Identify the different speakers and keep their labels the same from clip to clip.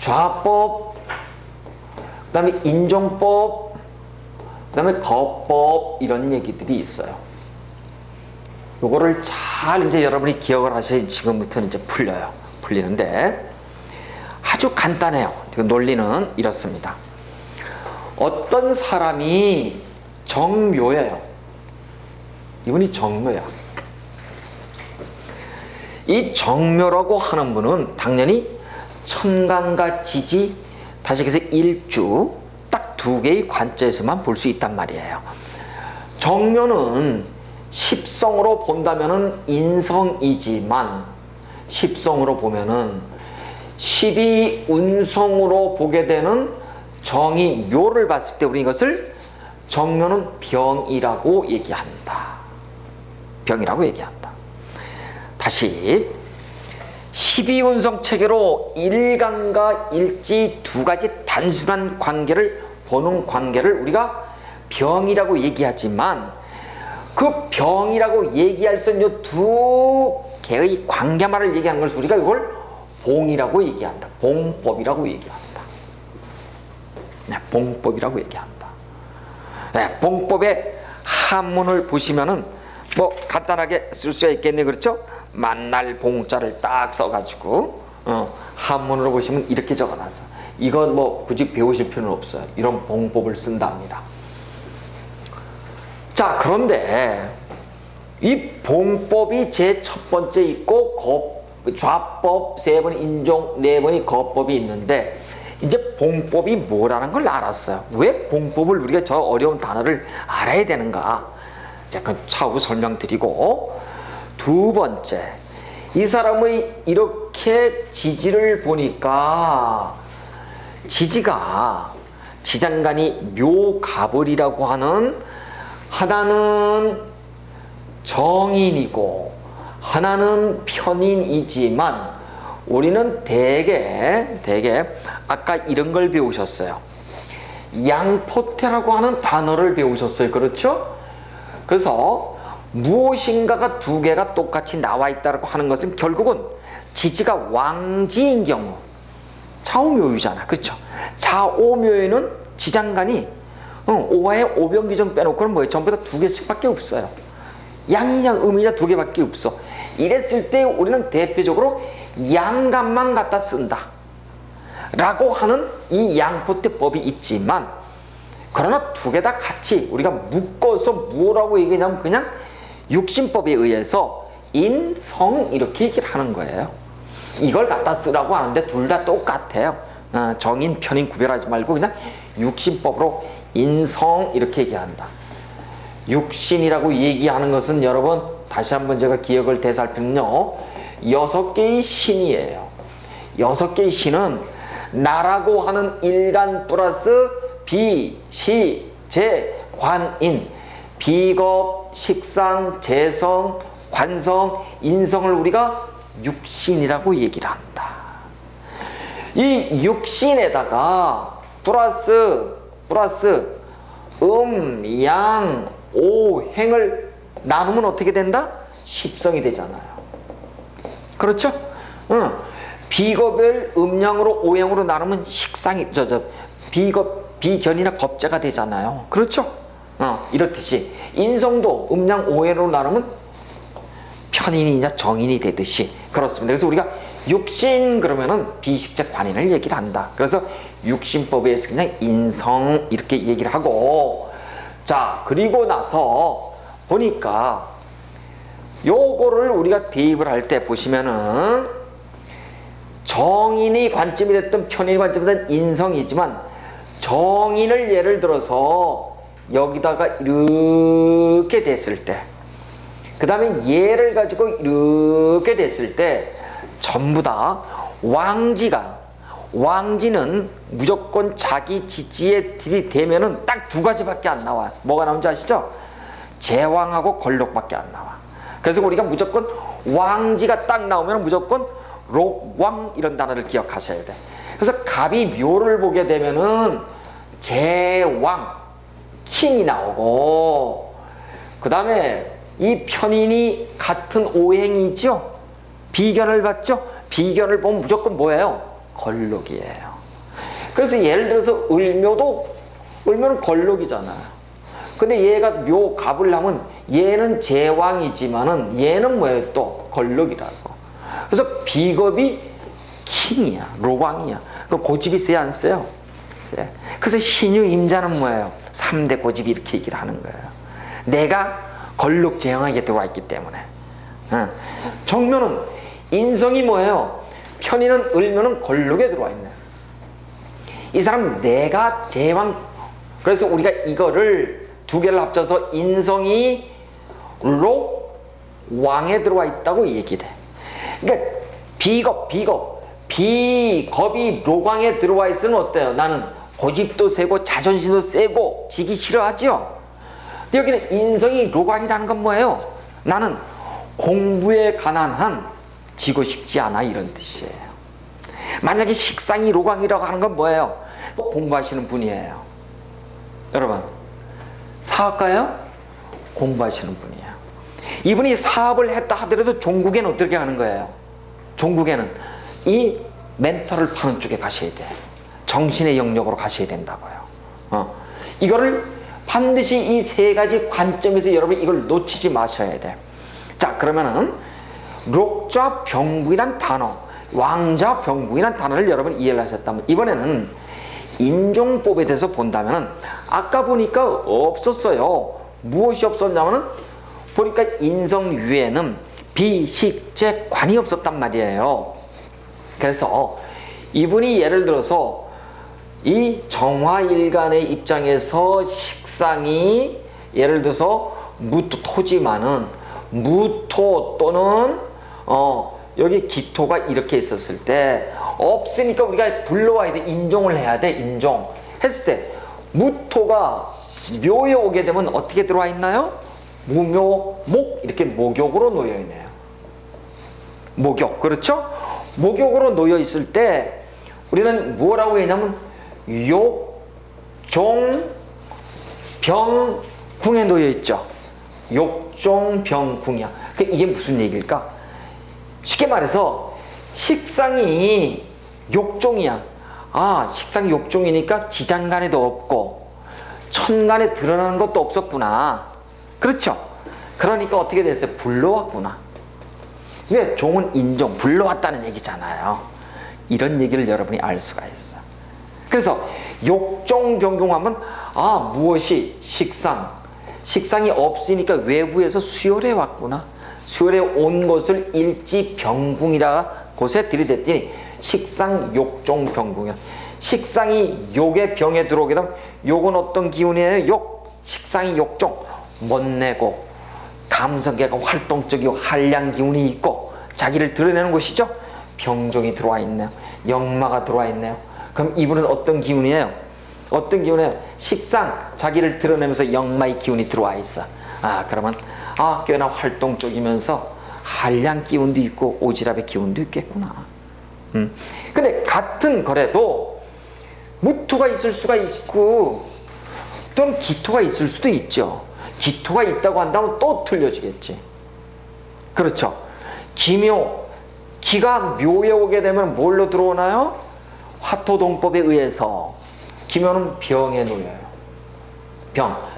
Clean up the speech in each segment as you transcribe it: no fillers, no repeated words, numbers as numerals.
Speaker 1: 좌법, 그 다음에 인종법, 그 다음에 거법, 이런 얘기들이 있어요. 요거를 잘 이제 여러분이 기억을 하셔야 지금부터는 이제 풀리는데 아주 간단해요. 논리는 이렇습니다. 어떤 사람이 정묘예요. 이분이 정묘야. 이 정묘라고 하는 분은 당연히 천간과 지지, 다시 그래서 일주, 딱 두 개의 관점에서만 볼 수 있단 말이에요. 정묘는 십성으로 본다면은 인성이지만, 십성으로 보면은 12운성으로 보게 되는 정이 묘를 봤을 때 우리 이것을 정묘는 병이라고 얘기한다. 병이라고 얘기한다. 다시 12운성 체계로 일간과 일지 두 가지 단순한 관계를 보는 관계를 우리가 병이라고 얘기하지만, 그 병이라고 얘기할 수 있는 두 개의 관계만을 얘기하는 것을 우리가 이걸 봉이라고 얘기한다. 봉법이라고 얘기한다. 네, 봉법이라고 얘기한다. 네, 봉법의 한문을 보시면은 뭐 간단하게 쓸 수가 있겠네, 그렇죠? 만날 봉자를 딱 써가지고 한문으로 보시면 이렇게 적어놨어. 이건 뭐 굳이 배우실 필요는 없어요. 이런 봉법을 쓴답니다. 자, 그런데 이 봉법이 제 첫 번째 있고 좌법 세 번, 인종 네 번이 거법이 있는데, 이제 봉법이 뭐라는 걸 알았어요. 왜 봉법을 우리가 저 어려운 단어를 알아야 되는가? 약간 차후 설명드리고, 두 번째, 이 사람의 이렇게 지지를 보니까 지지가 지장간이 묘가벌이라고 하는, 하나는 정인이고 하나는 편인이지만, 우리는 대개 아까 이런 걸 배우셨어요. 양포태라고 하는 단어를 배우셨어요. 그렇죠? 그래서 무엇인가가 두 개가 똑같이 나와 있다고 하는 것은 결국은 지지가 왕지인 경우, 좌오묘유잖아. 그렇죠? 좌오묘유는 지장간이 오화에 오병기정 빼놓고는 뭐예요? 전부 다 두 개씩밖에 없어요. 양이냐 음이냐 두 개밖에 없어. 이랬을 때 우리는 대표적으로 양간만 갖다 쓴다 라고 하는 이 양포태법이 있지만, 그러나 두 개 다 같이 우리가 묶어서 뭐라고 얘기하냐면 그냥 육신법에 의해서 인성 이렇게 얘기를 하는 거예요. 이걸 갖다 쓰라고 하는데 둘 다 똑같아요. 정인 편인 구별하지 말고 그냥 육신법으로 인성 이렇게 얘기한다. 육신이라고 얘기하는 것은 여러분 다시 한번 제가 기억을 되살피면요, 6개의 신이에요. 6개의 신은 나라고 하는 일간 플러스 비, 시, 재, 관인, 비겁, 식상, 재성, 관성, 인성을 우리가 육신이라고 얘기를 한다. 이 육신에다가 플러스 양, 오, 행을 나누면 어떻게 된다? 십성이 되잖아요. 그렇죠? 비겁을 음양으로 오행으로 나누면 식상이 비견이나 겁재가 되잖아요. 그렇죠? 이렇듯이 인성도 음양 오행으로 나누면 편인이냐 정인이 되듯이 그렇습니다. 그래서 우리가 육신 그러면은 비식적 관인을 얘기를 한다. 그래서 육신법에 의해서 그냥 인성 이렇게 얘기를 하고, 자, 그리고 나서 보니까 요거를 우리가 대입을 할 때 보시면은 정인의 관점이 됐든 편인의 관점이 됐든 인성이지만, 정인을 예를 들어서 여기다가 이렇게 됐을 때, 그 다음에 얘를 가지고 이렇게 됐을 때 전부 다 왕지는 무조건 자기 지지에 들이대면은 딱 두 가지밖에 안 나와요. 뭐가 나오는지 아시죠? 제왕하고 권력밖에 안 나와. 그래서 우리가 무조건 왕지가 딱 나오면 무조건 록왕 이런 단어를 기억하셔야 돼. 그래서 갑이 묘를 보게 되면은 제왕, 킹이 나오고, 그 다음에 이 편인이 같은 오행이죠. 비견을 봤죠? 비견을 보면 무조건 뭐예요? 걸록이에요. 그래서 예를 들어서 을묘는 걸록이잖아. 근데 얘가 묘 갑을 하면 얘는 제왕이지만은 얘는 뭐예요? 또 걸록이라고. 그래서 비겁이 킹이야, 로광이야. 그 고집이 세야 안 세요? 세. 그래서 신유 임자는 뭐예요? 3대 고집이 이렇게 얘기를 하는 거예요. 내가 걸록제왕하게 들어와 있기 때문에. 정묘는 인성이 뭐예요? 편인은 을묘는 걸록에 들어와 있네. 이 사람 내가 제왕. 그래서 우리가 이거를 두 개를 합쳐서 인성이 록왕에 들어와 있다고 얘기를 해. 그러니까 비겁이 록왕에 들어와 있으면 어때요? 나는 고집도 세고 자존심도 세고 지기 싫어하죠. 여기는 인성이 록왕이라는 건 뭐예요? 나는 공부에 가난한 지고 싶지 않아, 이런 뜻이에요. 만약에 식상이 록왕이라고 하는 건 뭐예요? 공부하시는 분이에요. 여러분, 사업가예요? 공부하시는 분이에요. 이분이 사업을 했다 하더라도 종국에는 어떻게 하는 거예요? 종국에는 이 멘탈을 파는 쪽에 가셔야 돼. 정신의 영역으로 가셔야 된다고요. 이거를 반드시 이 세 가지 관점에서 여러분 이걸 놓치지 마셔야 돼. 자, 그러면은 록좌 병국이란 단어, 왕좌 병국이란 단어를 여러분 이해를 하셨다면, 이번에는 인종법에 대해서 본다면은 아까 보니까 없었어요. 무엇이 없었냐면은 보니까 인성유에는 비식재 관이 없었단 말이에요. 그래서 이분이 예를 들어서 이 정화일간의 입장에서 식상이 예를 들어서 무토 토지만은 무토 또는 여기 기토가 이렇게 있었을 때 없으니까 우리가 불러와야 돼. 인종을 해야 돼. 인종 했을 때 무토가 묘에 오게 되면 어떻게 들어와 있나요? 무묘 목 이렇게 목욕으로 놓여 있네요. 목욕, 그렇죠? 목욕으로 놓여 있을 때 우리는 뭐라고 했냐면 욕, 종, 병, 궁에 놓여 있죠. 욕, 종, 병, 궁이야. 이게 무슨 얘기일까? 쉽게 말해서 식상이 욕종이야. 식상이 욕종이니까 지장간에도 없고 천간에 드러나는 것도 없었구나. 그렇죠? 그러니까 어떻게 됐어요? 불러왔구나. 왜? 종은 인종, 불러왔다는 얘기잖아요. 이런 얘기를 여러분이 알 수가 있어. 그래서 욕종병경하면 무엇이 식상이 없으니까 외부에서 수혈해 왔구나. 수혈해 온 것을 일지병궁이라 곳에 들이댔더니 식상 욕종 병궁이야. 식상이 욕의 병에 들어오게 되면 욕은 어떤 기운이에요? 욕. 식상이 욕종. 멋내고 감성계가 활동적이고 한량 기운이 있고 자기를 드러내는 곳이죠. 병종이 들어와 있네요. 역마가 들어와 있네요. 그럼 이분은 어떤 기운이에요? 어떤 기운이에요? 식상, 자기를 드러내면서 역마의 기운이 들어와 있어. 그러면 꽤나 활동적이면서 한량 기운도 있고 오지랖의 기운도 있겠구나. 근데 같은 거래도 무토가 있을 수가 있고 또는 기토가 있을 수도 있죠. 기토가 있다고 한다면 또 틀려지겠지. 그렇죠. 기묘, 기가 묘에 오게 되면 뭘로 들어오나요? 화토동법에 의해서 기묘는 병에 놓여요.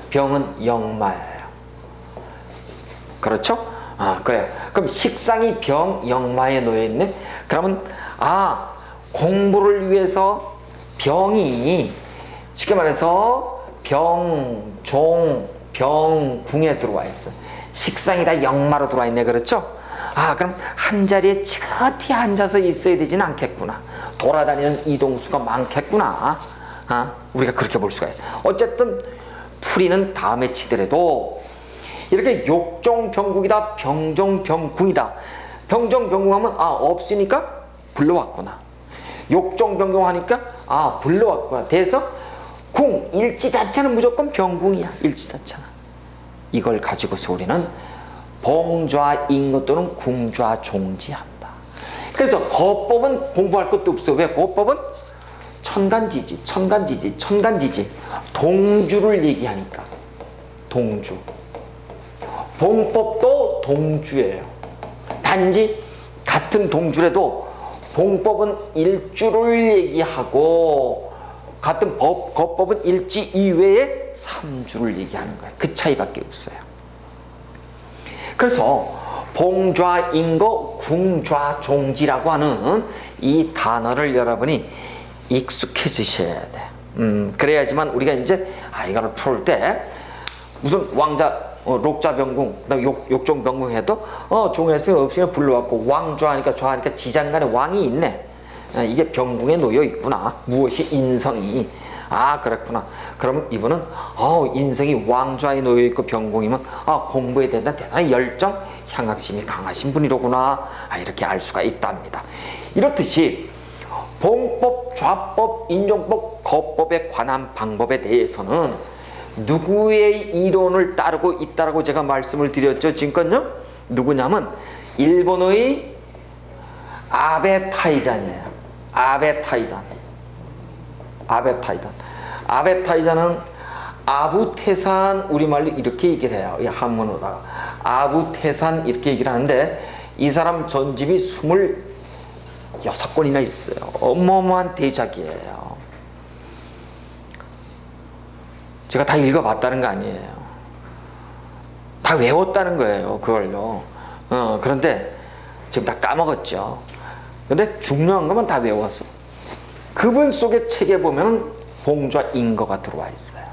Speaker 1: 병은 역마예요. 그렇죠? 그래요. 그럼 식상이 병, 역마에 놓여있네? 그러면 공부를 위해서 병이 쉽게 말해서 병, 종, 병궁에 들어와 있어. 식상이 다 역마로 들어와 있네. 그렇죠? 그럼 한 자리에 지긋히 앉아서 있어야 되지는 않겠구나. 돌아다니는 이동수가 많겠구나. 우리가 그렇게 볼 수가 있어. 어쨌든 풀이는 다음에 치더라도 이렇게 욕종병국이다, 병종병궁이다. 병종병궁하면 없으니까 불러왔구나. 욕종병궁하니까 불러왔구나. 돼서 궁, 일지 자체는 무조건 병궁이야. 일지 자체는. 이걸 가지고서 우리는 봉좌인거 또는 궁좌 종지한다. 그래서 거법은 공부할 것도 없어. 왜? 거법은 천간지지. 동주를 얘기하니까. 동주. 봉법도 동주예요. 단지 같은 동주라도 봉법은 일주를 얘기하고 같은 거법은 일지 이외에 삼주를 얘기하는 거예요. 그 차이밖에 없어요. 그래서 봉좌인거 궁좌종지라고 하는 이 단어를 여러분이 익숙해지셔야 돼. 그래야지만 우리가 이제 이거를 풀 때 무슨 왕자 록자병궁, 욕종병궁 해도 종에서 없으면 불러왔고 왕좌하니까 좌하니까 지장간에 왕이 있네. 이게 병궁에 놓여 있구나. 무엇이 인성이. 그렇구나. 그러면 이분은 인성이 왕좌에 놓여 있고 병궁이면 공부에 대한 대단한 열정, 향학심이 강하신 분이로구나. 이렇게 알 수가 있답니다. 이렇듯이 봉법, 좌법, 인종법, 거법에 관한 방법에 대해서는 누구의 이론을 따르고 있다라고 제가 말씀을 드렸죠. 지금까지요. 누구냐면 일본의 아베 타이잔이에요. 아베 타이잔. 아베 타이잔은 아부태산, 우리말로 이렇게 얘기를 해요. 이 한문으로다가 아부태산 이렇게 얘기를 하는데, 이 사람 전집이 26권이나 있어요. 어마어마한 대작이에요. 제가 다 읽어봤다는 거 아니에요. 다 외웠다는 거예요. 그걸요. 그런데 지금 다 까먹었죠. 근데 중요한 것만 다 외웠어. 그분 속의 책에 보면 봉좌인거가 들어와 있어요.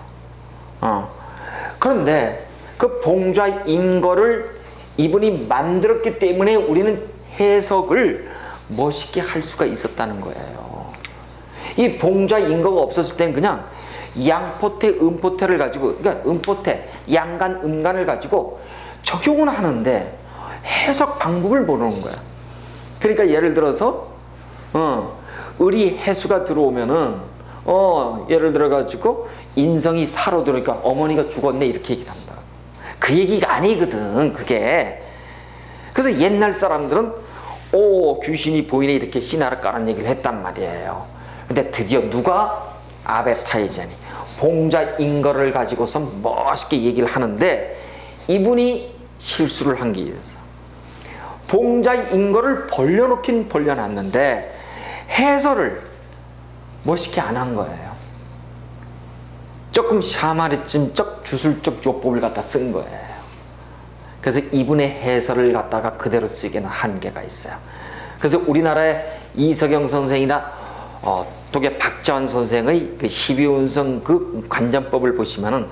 Speaker 1: 그런데 그 봉좌인거를 이분이 만들었기 때문에 우리는 해석을 멋있게 할 수가 있었다는 거예요. 이 봉좌인거가 없었을 때는 그냥 양포태, 음포태를 가지고, 그러니까 음포태, 양간, 음간을 가지고 적용은 하는데 해석 방법을 모르는 거야. 그러니까 예를 들어서 을이 해수가 들어오면은 예를 들어 가지고 인성이 사로 들어오니까 어머니가 죽었네 이렇게 얘기를 한다. 그 얘기가 아니거든 그게. 그래서 옛날 사람들은 귀신이 보이네 이렇게 신화를 까는 얘기를 했단 말이에요. 근데 드디어 누가? 아베 타이젠이 봉좌인거를 가지고서 멋있게 얘기를 하는데, 이분이 실수를 한 게 있어요. 봉좌인거를 벌려놓긴 벌려놨는데 해설을 멋있게 안 한 거예요. 조금 샤머니즘적 주술적 요법을 갖다 쓴 거예요. 그래서 이분의 해설을 갖다가 그대로 쓰기에는 한계가 있어요. 그래서 우리나라의 이석영 선생이나 독일 박자환 선생의 그 12운성 그 관전법을 보시면은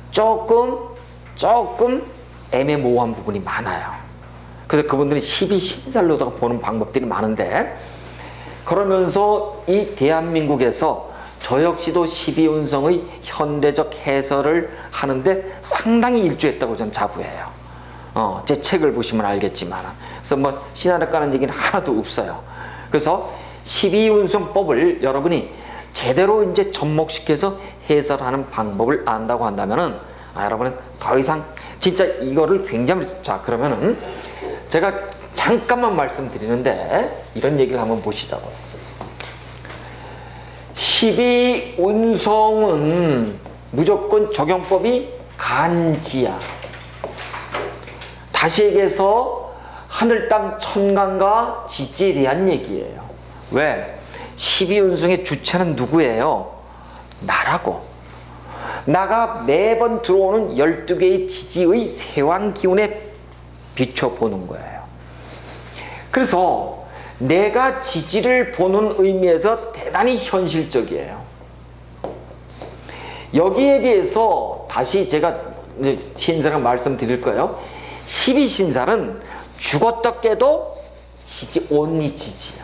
Speaker 1: 조금 애매모호한 부분이 많아요. 그래서 그분들이 12신살로다가 보는 방법들이 많은데, 그러면서 이 대한민국에서 저 역시도 12운성의 현대적 해설을 하는데 상당히 일조했다고 저는 자부해요. 제 책을 보시면 알겠지만. 그래서 뭐 신화를 까는 얘기는 하나도 없어요. 그래서 12운성법을 여러분이 제대로 이제 접목시켜서 해설하는 방법을 안다고 한다면은 여러분은 더 이상 진짜 이거를 굉장히, 자 그러면은 제가 잠깐만 말씀드리는데 이런 얘기를 한번 보시자고요. 12운성은 무조건 적용법이 간지야. 다시 얘기해서 하늘, 땅, 천간과 지지에 대한 얘기예요. 왜? 12운성의 주체는 누구예요? 나라고. 나가 매번 들어오는 12개의 지지의 세왕 기운에 비춰보는 거예요. 그래서 내가 지지를 보는 의미에서 대단히 현실적이에요. 여기에 대해서 다시 제가 신사를 말씀드릴 거예요. 12신살은 죽었다 깨도 지지, 온리 지지야.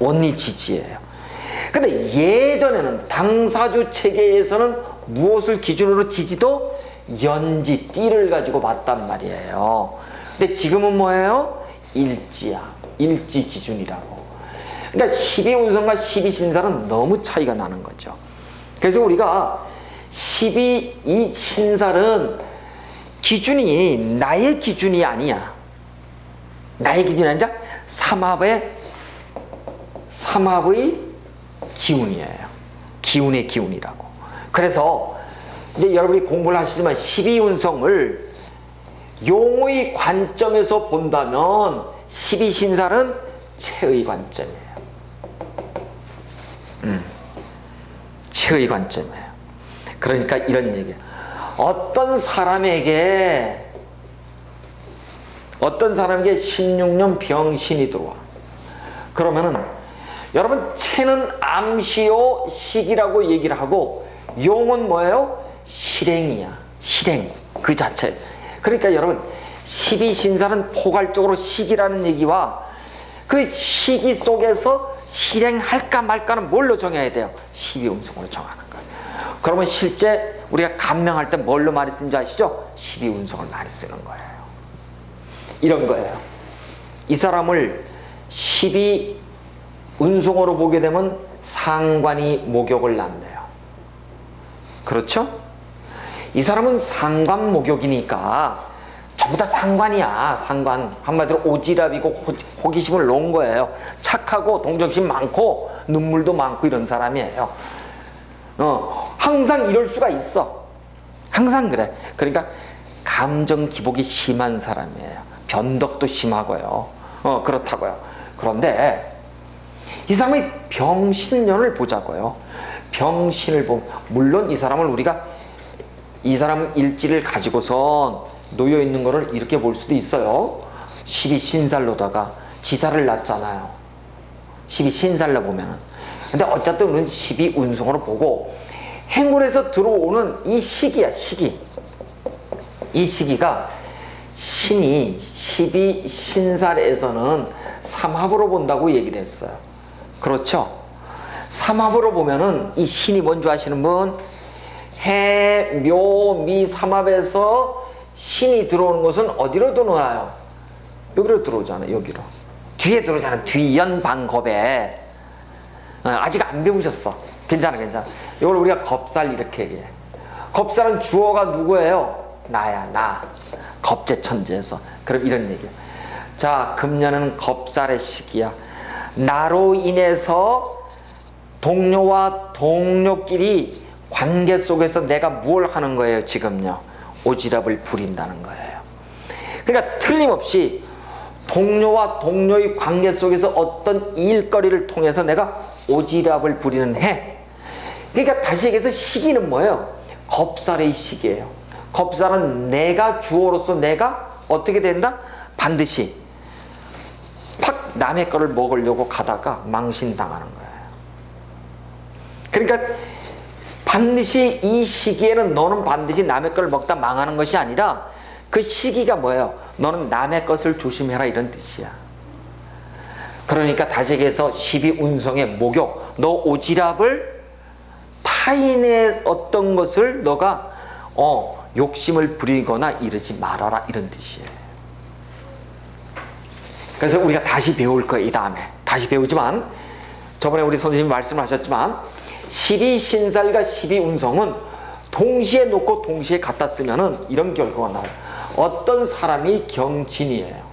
Speaker 1: 온리 지지예요. 근데 예전에는 당사주 체계에서는 무엇을 기준으로 지지도? 연지, 띠를 가지고 봤단 말이에요. 근데 지금은 뭐예요? 일지야. 일지 기준이라고. 그러니까 12운성과 12신살은 너무 차이가 나는 거죠. 그래서 우리가 이 신살은 기준이 나의 기준이 아니야. 나의 기준이 아니라 삼합의 기운이에요. 기운의 기운이라고. 그래서 이제 여러분이 공부를 하시지만 12운성을 용의 관점에서 본다면 12신살은 체의 관점이에요. 최의 관점이에요. 그러니까 이런 얘기예요. 어떤 사람에게 16년 병신이 들어와. 그러면은 여러분, 체는 암시요 식이라고 얘기를 하고, 용은 뭐예요? 실행이야. 실행 그 자체. 그러니까 여러분, 12신사는 포괄적으로 식이라는 얘기와 그 시기 속에서 실행할까 말까는 뭘로 정해야 돼요? 12운성으로 정하는 거예요. 그러면 실제 우리가 감명할 때 뭘로 많이 쓰는 줄 아시죠? 12운성을 많이 쓰는 거예요. 이런 거예요. 이 사람을 12운성으로 보게 되면 상관이 목욕을 낳네요. 그렇죠? 이 사람은 상관 목욕이니까 전부 다 상관이야. 상관. 한마디로 오지랖이고 호기심을 놓은 거예요. 착하고 동정심 많고 눈물도 많고 이런 사람이에요. 항상 이럴 수가 있어. 항상 그래. 그러니까 감정 기복이 심한 사람이에요. 변덕도 심하고요. 그렇다고요. 그런데 이 사람의 병신년을 보자고요. 병신을 보면, 물론 이 사람을 우리가 이 사람 일지를 가지고선 놓여 있는 거를 이렇게 볼 수도 있어요. 12신살로다가 지사를 낳잖아요. 12신살로 보면은. 근데 어쨌든 우리는 12운성으로 보고, 행운에서 들어오는 이 시기야, 시기. 이 시기가 신이 12신살에서는 삼합으로 본다고 얘기를 했어요. 그렇죠? 삼합으로 보면은 이 신이 뭔지 아시는 분? 해, 묘, 미 삼합에서 신이 들어오는 것은 어디로 들어오나요? 여기로 들어오잖아요. 여기로. 뒤에 들어오잖아요. 뒤연방겁에. 아직 안 배우셨어. 괜찮아. 이걸 우리가 겁살 이렇게 얘기해. 겁살은 주어가 누구예요? 나야, 나. 겁재천재에서. 그럼 이런 얘기야. 자, 금년은 겁살의 시기야. 나로 인해서 동료와 동료끼리 관계 속에서 내가 뭘 하는 거예요, 지금요? 오지랖을 부린다는 거예요. 그러니까 틀림없이 동료와 동료의 관계 속에서 어떤 일거리를 통해서 내가 오지랖을 부리는 해. 그러니까 다시 얘기해서 시기는 뭐예요? 겁살의 시기예요. 겁살은 내가 주어로서 내가 어떻게 된다? 반드시 팍 남의 거를 먹으려고 가다가 망신당하는 거예요. 그러니까 반드시 이 시기에는 너는 반드시 남의 걸 먹다 망하는 것이 아니라 그 시기가 뭐예요? 너는 남의 것을 조심해라, 이런 뜻이야. 그러니까 다시 얘기해서 12운성의 목욕, 너 오지랖을 타인의 어떤 것을 너가 욕심을 부리거나 이러지 말아라, 이런 뜻이에요. 그래서 우리가 다시 배울 거예요. 이 다음에 다시 배우지만, 저번에 우리 선생님이 말씀하셨지만 12신살과 12운성은 동시에 놓고 동시에 갖다 쓰면은 이런 결과가 나와요. 어떤 사람이 경진이에요.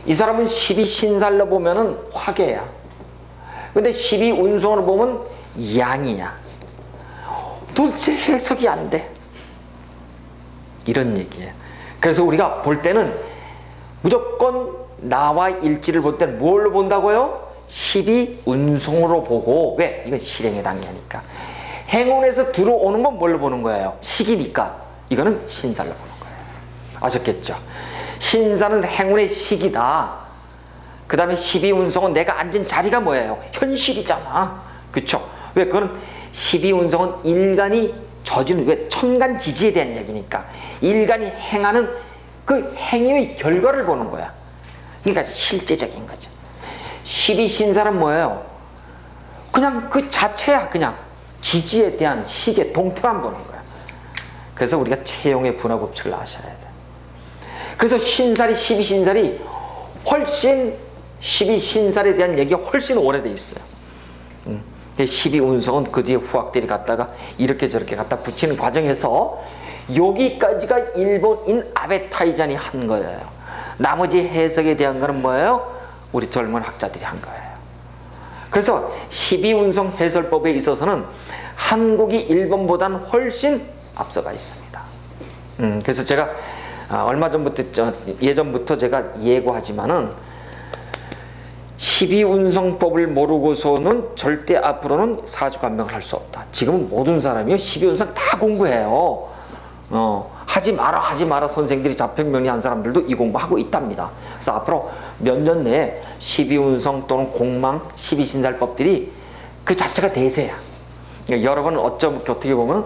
Speaker 1: 이 사람은 12신살로 보면은 화개야. 근데 12운성으로 보면 양이야. 도대체 해석이 안 돼. 이런 얘기예요. 그래서 우리가 볼 때는 무조건 나와 일지를 볼 때는 뭘로 본다고요? 12운성으로 보고. 왜? 이건 실행의 단계니까. 행운에서 들어오는 건 뭘로 보는 거예요? 시기니까. 이거는 신살로 보는 거예요. 아셨겠죠? 신살은 행운의 시기다. 그 다음에 12운성은 내가 앉은 자리가 뭐예요? 현실이잖아. 그쵸? 왜? 그건 12운성은 일간이 져주는, 왜? 천간지지에 대한 얘기니까. 일간이 행하는 그 행위의 결과를 보는 거야. 그러니까 실제적인 거죠. 12신살은 뭐예요? 그냥 그 자체야. 그냥 지지에 대한 식의 동태만 보는 거야. 그래서 우리가 체용의 분화법칙을 아셔야 돼. 그래서 신살이 12신살이 훨씬 12신살에 대한 얘기가 훨씬 오래돼 있어요. 12운성은 그 뒤에 후학들이 갖다가 이렇게 저렇게 갖다 붙이는 과정에서 여기까지가 일본인 아베타이잔이 한 거예요. 나머지 해석에 대한 거는 뭐예요? 우리 젊은 학자들이 한 거예요. 그래서 12운성 해설법에 있어서는 한국이 일본보다는 훨씬 앞서가 있습니다. 그래서 제가 예전부터 제가 예고하지만은 십이운성법을 모르고서는 절대 앞으로는 사주간명을 할 수 없다. 지금은 모든 사람이 십이운성 다 공부해요. 하지 마라 선생들이 자평면허한 사람들도 이 공부하고 있답니다. 그래서 앞으로 몇 년 내에 십이운성 또는 공망, 십이신살법들이 그 자체가 대세야. 그러니까 여러분은 어떻게 보면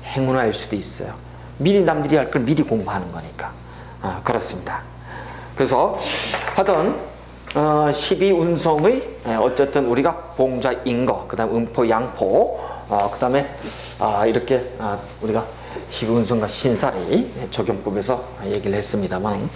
Speaker 1: 행운아일 수도 있어요. 미리 남들이 할 걸 미리 공부하는 거니까. 그렇습니다. 그래서 하여튼 12운성의 어쨌든 우리가 봉자인 거, 그 다음 음포, 양포, 그 다음에 이렇게 우리가 12운성과 신살이 적용법에서 얘기를 했습니다만